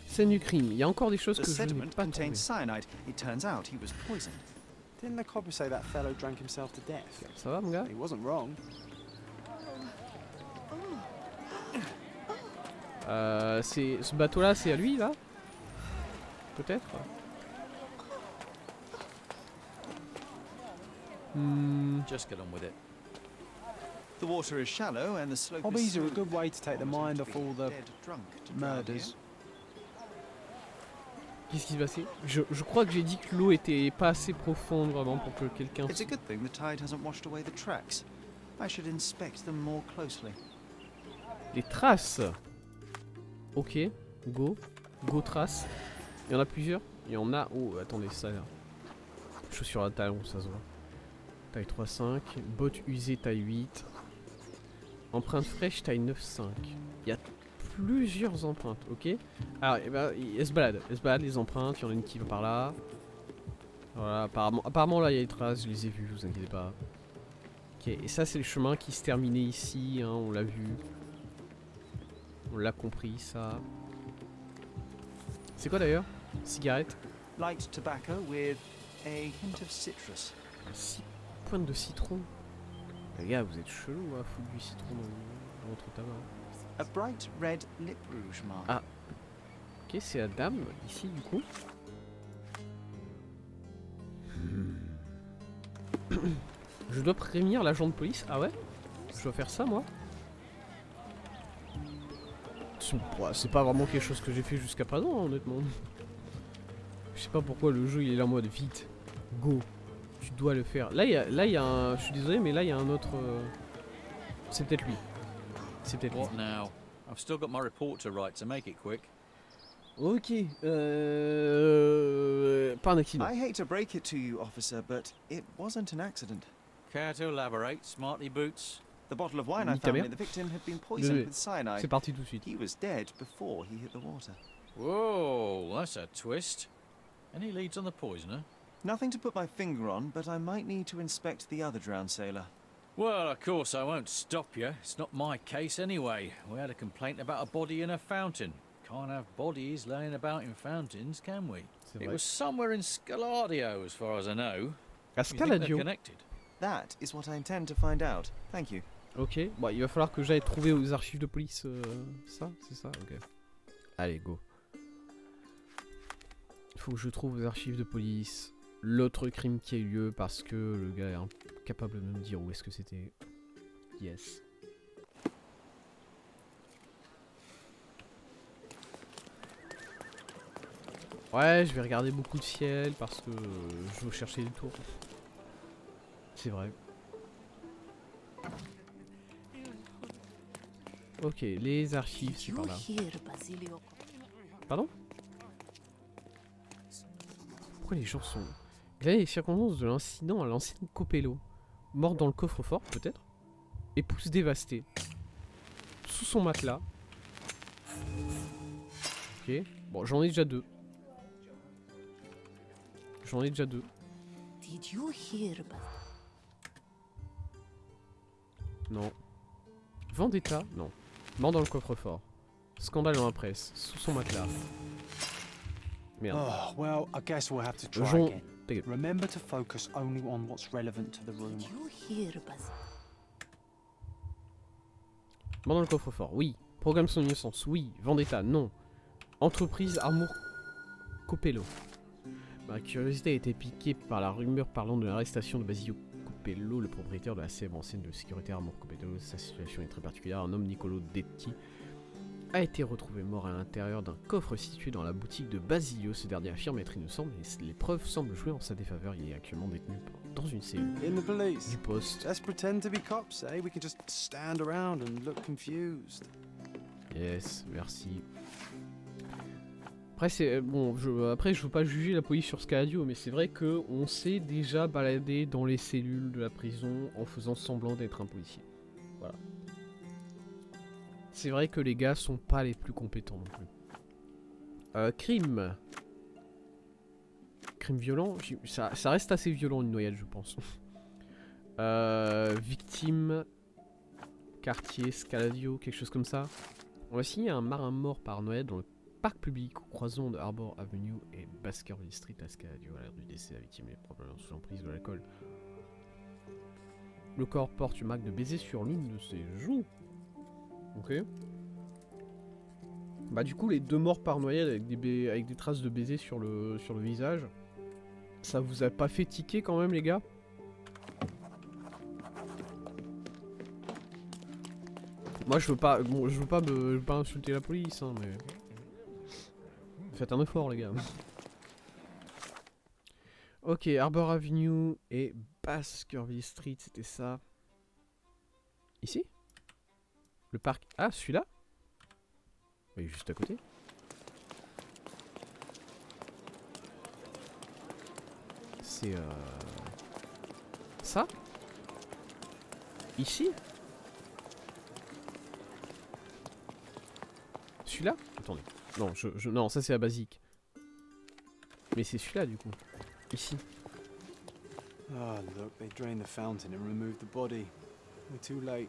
Scène du crime. Il y a encore des choses que je n'ai pas trouvées. Cyanide. It turns out he was poisoned. Didn't the copper say that fellow drank himself to death? Ça va, mon gars? He wasn't wrong. Ce bateau-là, c'est à lui, là? Peut-être? Just get on with it. The water is shallow and the slope is Hobbies are a smooth. good way to take the mind off all the Dead drunk to drown murders. Qu'est-ce qui s'est passé? Je crois que j'ai dit que l'eau était pas assez profonde, vraiment, pour que quelqu'un... here. It's a good thing the tide hasn't washed away the tracks. I should inspect them more closely. Les traces. Ok, go. Go traces. Il y en a plusieurs? Il y en a... Oh, attendez, ça là. Chaussures à talons, ça se voit. Taille 3,5. Bottes usées, taille 8. Empreinte fraîche, taille 9,5. Il y a plusieurs empreintes, ok? Alors, eh ben, elles se baladent les empreintes. Il y en a une qui va par là. Voilà, apparemment là, il y a des traces, je les ai vues, vous inquiétez pas. Ok, et ça, c'est le chemin qui se terminait ici, hein, on l'a vu. On l'a compris, ça. C'est quoi d'ailleurs? Cigarette. Light tobacco with a hint of citrus. 6 pointes de citron. Les gars, vous êtes chelou à foutre du citron dans votre tabac. A bright red lip rouge mark. Ah. Ok, c'est la dame, ici, du coup. Je dois prévenir l'agent de police. Ah ouais? Je dois faire ça, moi? C'est pas vraiment quelque chose que j'ai fait jusqu'à présent, honnêtement. Je sais pas pourquoi le jeu il est là en mode vite, go, tu dois le faire. Là il y a un, je suis désolé, mais là il y a un autre. C'est peut-être lui. C'est peut-être lui. What now? I've still got my report to write, so make it quick. Ok. Pas un accident. I hate to break it to you, officer, but it wasn't an accident. Care to elaborate, smarty boots? The bottle of wine I Nique ta found mère. near the victim had been poisoned with cyanide. C'est parti tout de suite. He was dead before he hit the water. Whoa, that's a twist. Any leads on the poisoner? Nothing to put my finger on, but I might need to inspect the other drowned sailor. Well, of course I won't stop you. It's not my case anyway. We had a complaint about a body in a fountain. can't have bodies laying about in fountains, can we? C'est It vrai. was somewhere in Scaladio, as far as I know. À You think they're Scaladio. connected? That is what I intend to find out. Thank you. Ok, bon, il va falloir que j'aille trouver aux archives de police ça, c'est ça, ok. Allez, go. Il faut que je trouve aux archives de police l'autre crime qui a eu lieu parce que le gars est incapable de me dire où est-ce que c'était. Yes. Ouais, je vais regarder beaucoup de ciel parce que je veux chercher des tours. C'est vrai. Ok, les archives, c'est par là. Basilio? Pardon? Pourquoi les gens sont... Là, les circonstances de l'incident à l'ancienne Copello. Morte dans le coffre-fort, peut-être. Épouse dévastée. Sous son matelas. Ok. Bon, j'en ai déjà deux. J'en ai déjà deux. Did you hear Non. Vendetta? Non. Mort dans le coffre-fort. Scandale dans la presse. Sous son matelas. Merde. Oh, well, I guess we'll have to try Jean... again. Remember to focus only on what's relevant to the rumor. Did you hear Basilio? Mort dans le coffre-fort, oui. Programme son innocence, oui. Vendetta, non. Entreprise Armour Copello. Ma curiosité a été piquée par la rumeur parlant de l'arrestation de Basilio Copello, le propriétaire de la célèbre enseigne de sécurité Armour Copello. Sa situation est très particulière. Un homme, Niccolo Detti, a été retrouvé mort à l'intérieur d'un coffre situé dans la boutique de Basilio. Ce dernier affirme être innocent, mais les preuves semblent jouer en sa défaveur. Il est actuellement détenu dans une cellule In the police. du poste. Let's pretend to be cops, eh? We can just stand around and look confused. Yes, merci. Après c'est bon, je veux pas juger la police sur Scaladio, mais c'est vrai que on s'est déjà baladé dans les cellules de la prison en faisant semblant d'être un policier. Voilà. C'est vrai que les gars sont pas les plus compétents non plus. Crime. Crime violent, ça reste assez violent une noyade, je pense. Victime. Quartier, Scaladio, quelque chose comme ça. On va signer un marin mort par noyade dans le parc public au croisement de Arbor Avenue et Baskerville Street à Scaladio. À l'heure du décès, la victime est probablement sous l'emprise de l'alcool. Le corps porte une marque de baiser sur l'une de ses joues. Ok. Bah du coup les deux morts par noyade avec des traces de baiser sur le visage. Ça vous a pas fait tiquer quand même les gars? Moi je veux pas insulter la police hein, mais faites un effort les gars. Ok, Arbor Avenue et Baskerville Street, c'était ça. Ici? Le parc... Ah, celui-là? Il est juste à côté. C'est ça? Ici? Celui-là? Attendez. Non, non, ça c'est la basique. Mais c'est celui-là du coup. Ici. Oh, look, they drained the fountain and removed the body. We're too late.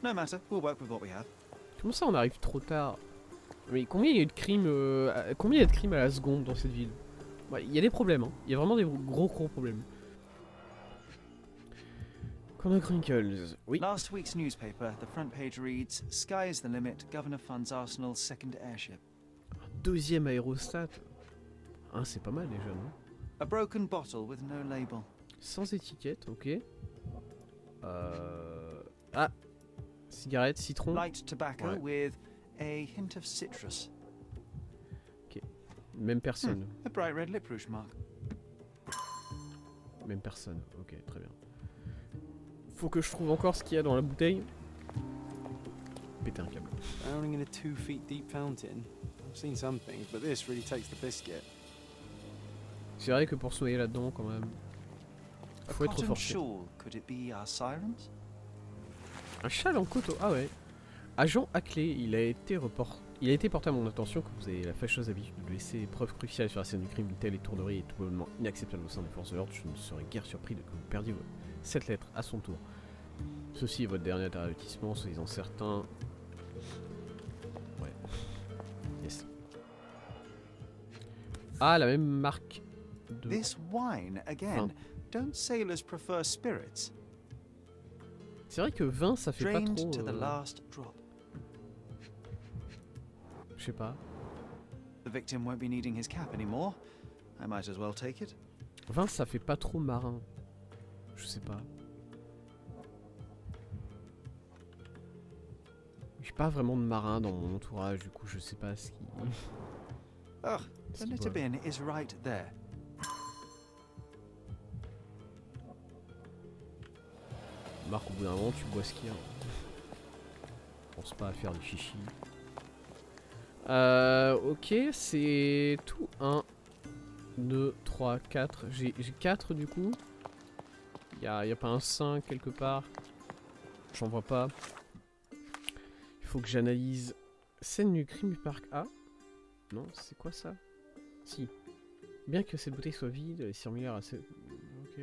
No matter, we'll work with what we have. Comment ça on arrive trop tard? Mais combien il y a eu de crimes combien il y a de crimes à la seconde dans cette ville? Ouais, il y a des problèmes, hein. Il y a vraiment des gros problèmes. Connor Crinkles, oui. Last week's newspaper, the front page reads, "Sky is the limit, Governor funds Arsenal's second airship." Un deuxième aérostat. Hein, c'est pas mal déjà, non? A broken bottle with no label. Sans étiquette, ok. Ah! Cigarette, citron. Light tobacco Ouais. with a hint of citrus. Même personne. A bright red lip rouge mark. Même personne. Ok, très bien. Faut que je trouve encore ce qu'il y a dans la bouteille. Péter un câble. Drowning in a 2 feet deep fountain. I've seen some things, but this really takes the biscuit. C'est vrai que pour se noyer là-dedans, quand même. A Faut être cotton forcé. shawl. Could it be our sirens? Un châle en coton. Ah ouais. Agent Hackley, il a été porté à mon attention que vous avez la fâcheuse habitude de laisser preuve cruciale sur la scène du crime. Une telle étourderie est tout bonnement inacceptable au sein des forces de l'ordre. Je ne serais guère surpris de que vous perdiez cette lettre à son tour. Ceci est votre dernier avertissement, soyez-en certain. Ouais. Yes. Ah, la même marque de... This wine, again. Don't sailors prefer spirits? C'est vrai que vin, ça fait pas Drained trop... to the last drop. Je sais pas. The victim won't be needing his cap anymore. I might as well take it. Vin, ça fait pas trop marin. Je sais pas. J'ai pas vraiment de marin dans mon entourage, du coup je sais pas ce qui... Ugh, the Ce qui litter boit. bin is right there. Marc, au bout d'un moment, tu bois ce qu'il y a. Pense pas à faire du chichi. Ok, c'est tout. 1, 2, 3, 4. J'ai 4 du coup. Y a pas un 5 quelque part. J'en vois pas. Il faut que j'analyse. Scène du crime du parc A. Non, c'est quoi ça? Si. Bien que cette bouteille soit vide, elle est similaire à cette... Ok...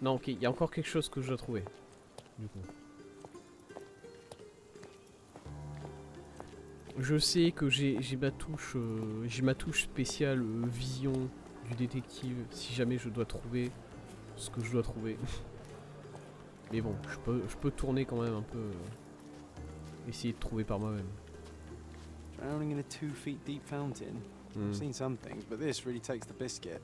Non, ok, il y a encore quelque chose que je dois trouver. Du coup. Je sais que j'ai ma touche spéciale vision du détective si jamais je dois trouver ce que je dois trouver. Mais bon, je peux tourner quand même un peu, essayer de trouver par moi-même. Drowning in a 2 feet deep fountain. I've seen some things, but this really takes the biscuit.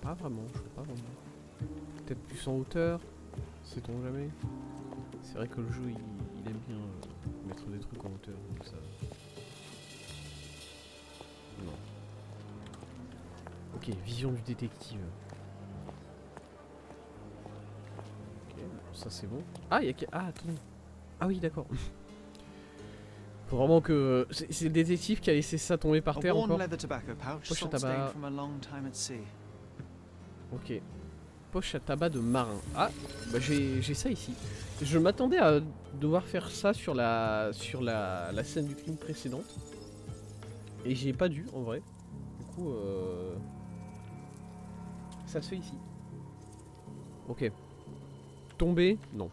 Pas vraiment, je vois pas vraiment. Peut-être plus en hauteur, sait-on jamais. C'est vrai que le jeu il aime bien mettre des trucs en hauteur, donc ça... Non. Ok, vision du détective. Ok, ça c'est bon. Ah, il y a... Ah, attends. Ah oui, d'accord. Faut vraiment que... C'est le détective qui a laissé ça tomber par A terre worn encore. leather tobacco pouch, Poche à salt stain tabac. from a long time at sea. Ok. Poche à tabac de marin. Ah, bah j'ai ça ici. Je m'attendais à devoir faire ça sur la scène du crime précédente. Et j'ai pas dû en vrai. Du coup, ça se fait ici. Ok. Tomber? Non.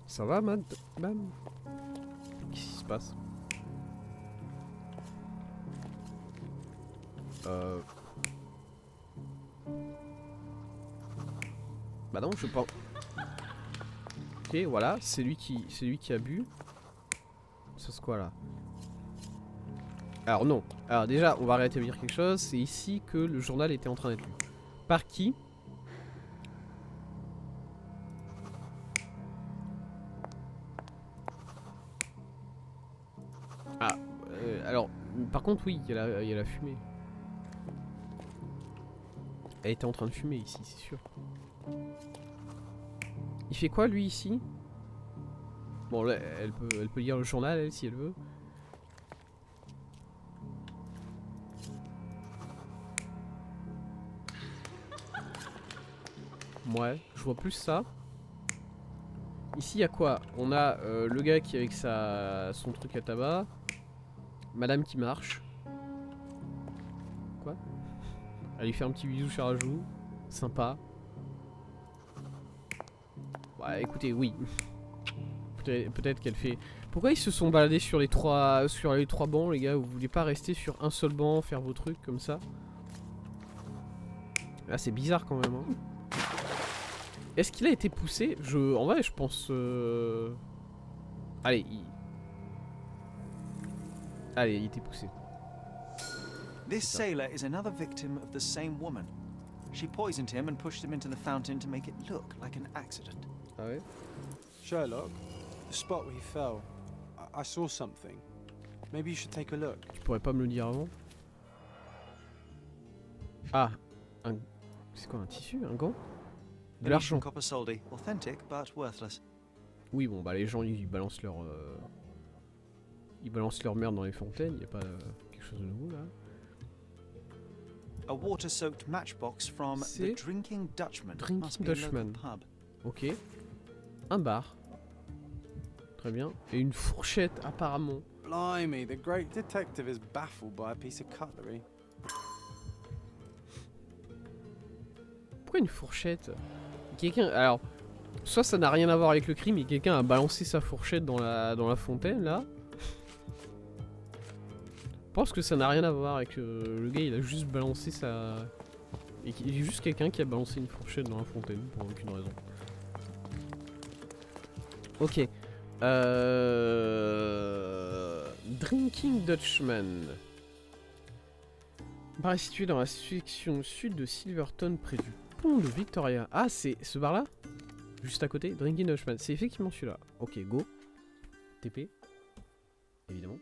Ça va, madame? Qu'est-ce qui se passe? Bah non, je pense. Ok, voilà, c'est lui qui a bu. Ça c'est quoi là? Alors non. Alors déjà, on va rétablir quelque chose. C'est ici que le journal était en train d'être lu. Par qui? Ah, alors, par contre, oui, il y a la fumée. Elle était en train de fumer ici, c'est sûr. Il fait quoi lui ici? Bon là, elle peut lire le journal elle si elle veut. Ouais, je vois plus ça. Ici il y a quoi? On a le gars qui est avec son truc à tabac. Madame qui marche. Quoi? Elle lui fait un petit bisou sur la joue. Sympa. Ouais, écoutez, oui. Peut-être qu'elle fait... Pourquoi ils se sont baladés sur les trois bancs, les gars? Vous voulez pas rester sur un seul banc, faire vos trucs comme ça? Là, c'est bizarre quand même. Hein. Est-ce qu'il a été poussé? En vrai, je pense... Allez, Allez, il était poussé. This sailor is another victim of the same woman. She poisoned him and pushed him into the fountain to make it look like an accident. Ah ouais? Sherlock, the spot where he fell. I saw something. Maybe you should take a look. Tu pourrais pas me le dire avant? Ah, c'est quoi, un tissu? Un gant? De l'argent. Venetian copper soldi, authentic but worthless. Oui, bon, bah les gens ils balancent leur... Ils balancent leur merde dans les fontaines, y a pas quelque chose de nouveau là. A water-soaked matchbox from C'est the Drinking Dutchman. Drinking Must be a local Dutchman. pub. Ok. Un bar. Très bien. Et une fourchette apparemment. Blimey, the great detective is baffled by a piece of cutlery. Pourquoi une fourchette? Quelqu'un... Alors, soit ça n'a rien à voir avec le crime et quelqu'un a balancé sa fourchette dans la fontaine, là. Je pense que ça n'a rien à voir avec... le gars, il a juste balancé sa... Et il y a juste quelqu'un qui a balancé une fourchette dans la fontaine, pour aucune raison. Ok. Drinking Dutchman. Bar est situé dans la section sud de Silverton, près du pont de Victoria. Ah, c'est ce bar là? Juste à côté? Drinking Dutchman. C'est effectivement celui-là. Ok, go. TP. Évidemment.